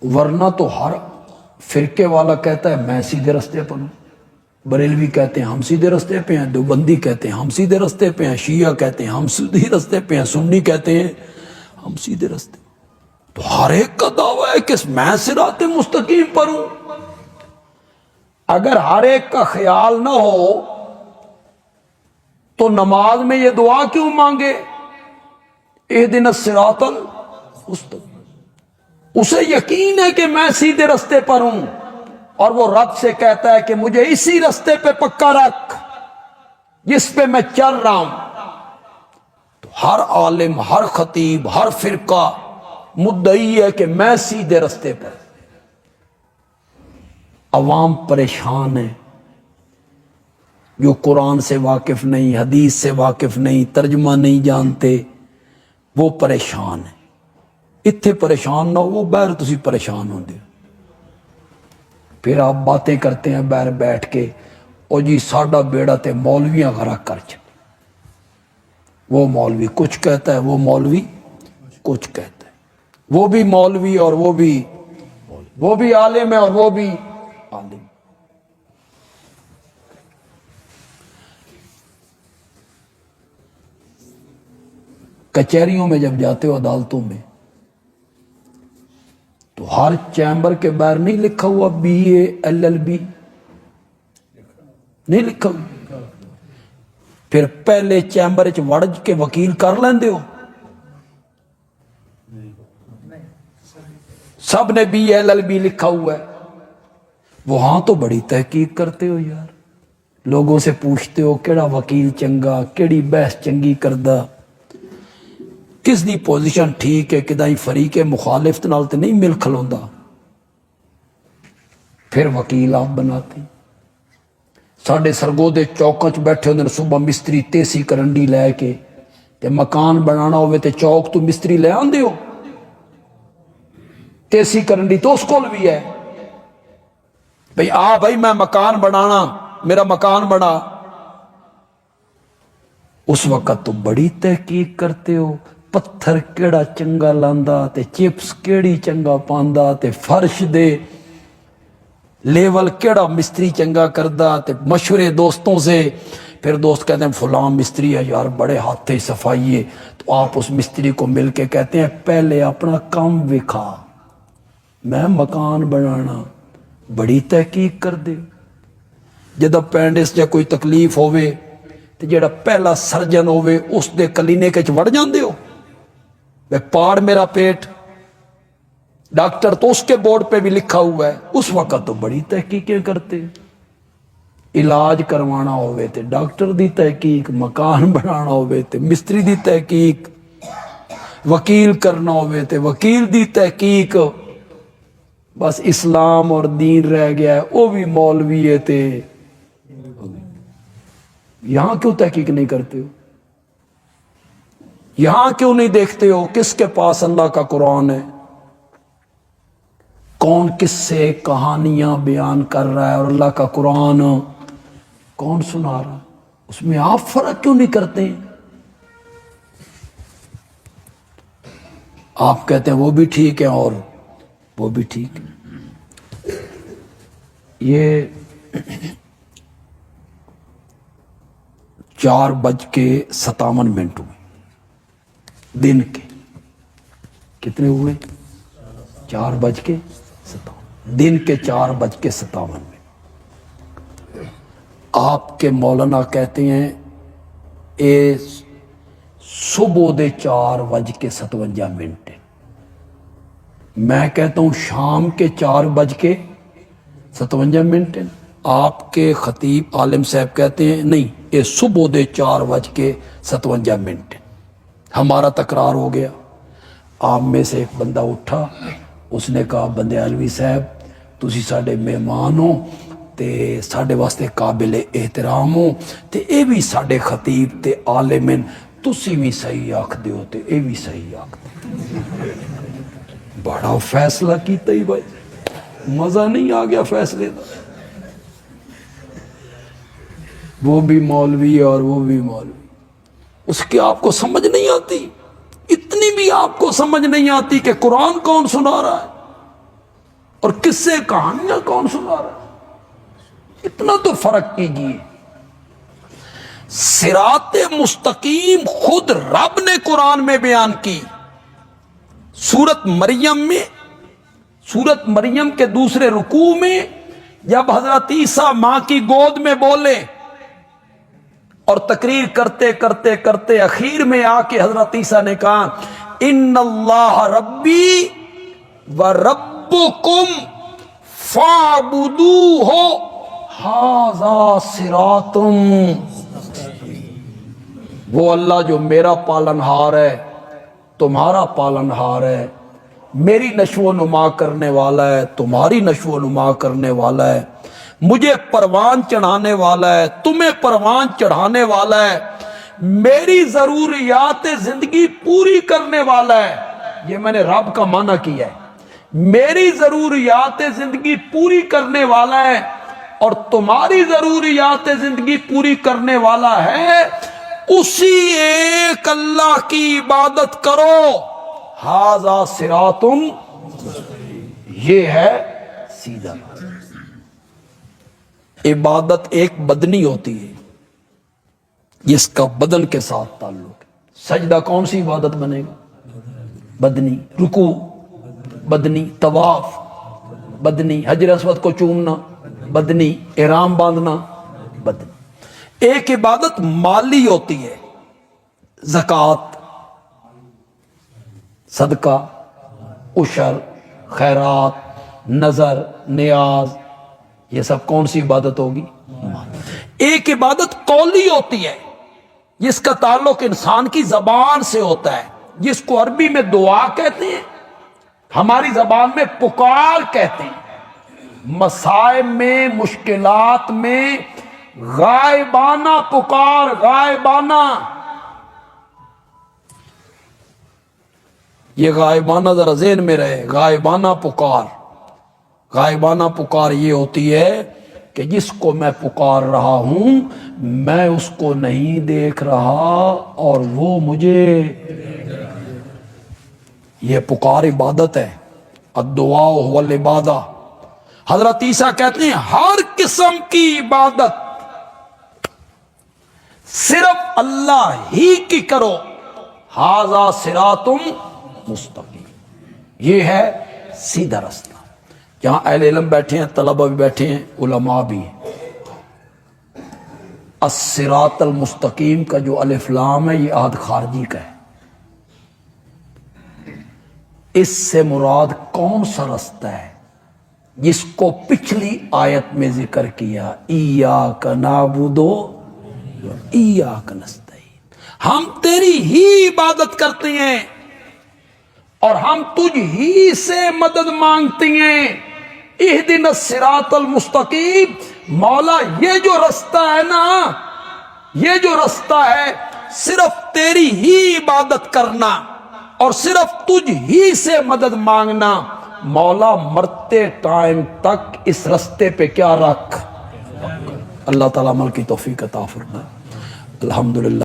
ورنہ تو ہر فرقے والا کہتا ہے میں سیدھے رستے پر ہوں، بریلوی کہتے ہیں ہم سیدھے رستے پہ ہیں، دیوبندی کہتے ہیں ہم سیدھے رستے پہ ہیں، شیعہ کہتے ہیں ہم سیدھے رستے پہ ہیں، سنی کہتے ہیں ہم سیدھے رستے۔ تو ہر ایک کا دعویٰ ہے کہ میں صراط مستقیم پر ہوں۔ اگر ہر ایک کا خیال نہ ہو تو نماز میں یہ دعا کیوں مانگے اہدنا الصراط المستقیم؟ اسے یقین ہے کہ میں سیدھے رستے پر ہوں، اور وہ رب سے کہتا ہے کہ مجھے اسی رستے پہ پکا رکھ جس پہ میں چل رہا ہوں۔ تو ہر عالم، ہر خطیب، ہر فرقہ مدعی ہے کہ میں سیدھے رستے پر۔ عوام پریشان ہے، جو قرآن سے واقف نہیں، حدیث سے واقف نہیں، ترجمہ نہیں جانتے، وہ پریشان ہے۔ اتنے پریشان نہ ہو، وہ باہر تسی پریشان ہوندے ہو۔ پھر آپ باتیں کرتے ہیں باہر بیٹھ کے، او جی ساڈا بیڑا تے مولویاں غرق کر چلے، وہ مولوی کچھ کہتا ہے، وہ مولوی کچھ کہتا ہے، وہ بھی مولوی اور وہ بھی عالم ہے اور وہ بھی عالم۔ کچہریوں میں جب جاتے ہو، عدالتوں میں، تو ہر چیمبر کے باہر نہیں لکھا ہوا BA LLB، نہیں لکھا ہوا؟ پھر پہلے چیمبر وڑ کے وکیل کر لیندے ہو؟ سب نے BA LLB لکھا ہوا ہے۔ وہاں تو بڑی تحقیق کرتے ہو یار، لوگوں سے پوچھتے ہو کیڑا وکیل چنگا، کیڑی بحث چنگی کردہ، کس دی پوزیشن ٹھیک ہے، کدائی فریق مخالفت نال تے نہیں مل کھلوندا، پھر وکیل آپ بناتے۔ ساڈے سرگودے چوکاں چ بیٹھے ہوندے صبح مستری تیسی کرنڈی لے کے، تے مکان بنانا ہوئے تے چوک تو مستری لے آندے ہو؟ تیسی کرنڈی تو اس کول بھی ہے بھئی آ بھائی میں مکان بنانا، میرا مکان بنا۔ اس وقت تو بڑی تحقیق کرتے ہو، پتھر کیڑا چنگا لاندا تے چپس کیڑی چنگا پاندا تے فرش دے لیول کیڑا مستری چنگا کردہ تے مشورے دوستوں سے۔ پھر دوست کہتے ہیں فلاں مستری ہے یار بڑے ہاتھے صفائی ہے، تو آپ اس مستری کو مل کے کہتے ہیں پہلے اپنا کام وکھا، میں مکان بنانا۔ بڑی تحقیق کر دے۔ جدو پینڈس یا کوئی تکلیف ہوئے تو جڑا پہلا سرجن ہوئے اس دے کلینک وچ وڑ جاندے ہو؟ بے پاڑ میرا پیٹ، ڈاکٹر تو اس کے بورڈ پہ بھی لکھا ہوا ہے۔ اس وقت تو بڑی تحقیقیں کرتے، علاج کروانا ہوئے تے ڈاکٹر دی تحقیق، مکان بنانا ہوئے تے مستری دی تحقیق، وکیل کرنا ہوئے تے وکیل دی تحقیق۔ بس اسلام اور دین رہ گیا ہے، وہ بھی مولوی ہے تے یہاں کیوں تحقیق نہیں کرتے ہو؟ یہاں کیوں نہیں دیکھتے ہو کس کے پاس اللہ کا قرآن ہے، کون کس سے کہانیاں بیان کر رہا ہے، اور اللہ کا قرآن کون سنا رہا ہے؟ اس میں آپ فرق کیوں نہیں کرتے ہیں؟ آپ کہتے ہیں وہ بھی ٹھیک ہے اور وہ بھی ٹھیک ہے۔ یہ 4:57 ہوئے دن کے، کتنے ہوئے؟ 4:57 دن کے 4:57 میں۔ آپ کے مولانا کہتے ہیں اے صبح دے 4:57، میں کہتا ہوں شام کے 4:57۔ آپ کے خطیب عالم صاحب کہتے ہیں نہیں یہ صبح دے 4:57۔ ہمارا تکرار ہو گیا۔ آپ میں سے ایک بندہ اٹھا، اس نے کہا بندیالوی صاحب تسی ساڈے مہمان ہو تے ساڈے واسطے قابل احترام ہو تے اے بھی ساڈے خطیب تے عالم ہیں، تسی بھی صحیح آکھ دیو تے اے بھی صحیح آکھ دیو۔ بڑا فیصلہ کیتا ہی بھائی، مزہ نہیں آ گیا فیصلے دا؟ وہ بھی مولوی ہے اور وہ بھی مولوی، اس کی آپ کو سمجھ نہیں آتی، اتنی بھی آپ کو سمجھ نہیں آتی کہ قرآن کون سنا رہا ہے۔ اور کس سے کہانیاں کون سنا رہا ہے؟ اتنا تو فرق کیجیے۔ صراط مستقیم خود رب نے قرآن میں بیان کی، سورت مریم میں، سورت مریم کے دوسرے رکوع میں جب حضرت عیسیٰ ماں کی گود میں بولے اور تقریر کرتے کرتے کرتے اخیر میں آ کے حضرت عیسیٰ نے کہا ان اللہ ربی و ربکم فاعبدوہ ھذا صراط، وہ اللہ جو میرا پالنہار ہے، تمہارا پالنہار ہے، میری نشو و نما کرنے والا ہے، تمہاری نشو و نما کرنے والا ہے، مجھے پروان چڑھانے والا ہے، تمہیں پروان چڑھانے والا ہے، میری ضروریات زندگی پوری کرنے والا ہے۔ یہ میں نے رب کا معنی کیا ہے، میری ضروریات زندگی پوری کرنے والا ہے اور تمہاری ضروریات زندگی پوری کرنے والا ہے، اسی ایک اللہ کی عبادت کرو، ھذا صراط، یہ ہے سیدھا۔ عبادت ایک بدنی ہوتی ہے جس کا بدن کے ساتھ تعلق ہے۔ سجدہ کون سی عبادت بنے گا؟ بدنی۔ رکوع بدنی، طواف بدنی، حجر اسود کو چومنا بدنی، احرام باندھنا بدنی۔ ایک عبادت مالی ہوتی ہے، زکوٰۃ، صدقہ، عشر، خیرات، نذر، نیاز، یہ سب کون سی عبادت ہوگی؟ ایک عبادت قولی ہوتی ہے جس کا تعلق انسان کی زبان سے ہوتا ہے، جس کو عربی میں دعا کہتے ہیں، ہماری زبان میں پکار کہتے ہیں۔ مصائب میں، مشکلات میں غائبانہ پکار، غائبانہ، یہ غائبانہ ذرا ذہن میں رہے، غائبانہ پکار۔ غائبانہ پکار یہ ہوتی ہے کہ جس کو میں پکار رہا ہوں میں اس کو نہیں دیکھ رہا اور وہ مجھے، یہ پکار عبادت ہے۔ الدعاء هو العبادہ۔ حضرت عیسیٰ کہتے ہیں ہر قسم کی عبادت صرف اللہ ہی کی کرو، ھذا صراط مستقیم، یہ ہے سیدھا رستہ۔ جہاں اہل علم بیٹھے ہیں، طلبہ بھی بیٹھے ہیں، علماء بھی ہیں، الصراط المستقیم کا جو الف لام ہے یہ عہد خارجی کا ہے۔ اس سے مراد کون سا رستہ ہے جس کو پچھلی آیت میں ذکر کیا، ایاک نعبد و ایاک نستعین، ہم تیری ہی عبادت کرتے ہیں اور ہم تجھ ہی سے مدد مانگتے ہیں۔ اہدنا الصراط المستقیم، مولا یہ جو رستہ ہے نا، یہ جو رستہ ہے صرف تیری ہی عبادت کرنا اور صرف تجھ ہی سے مدد مانگنا، مولا مرتے ٹائم تک اس رستے پہ کیا رکھ۔ اللہ تعالیٰ عمل کی توفیق عطا فرمائے۔ الحمدللہ۔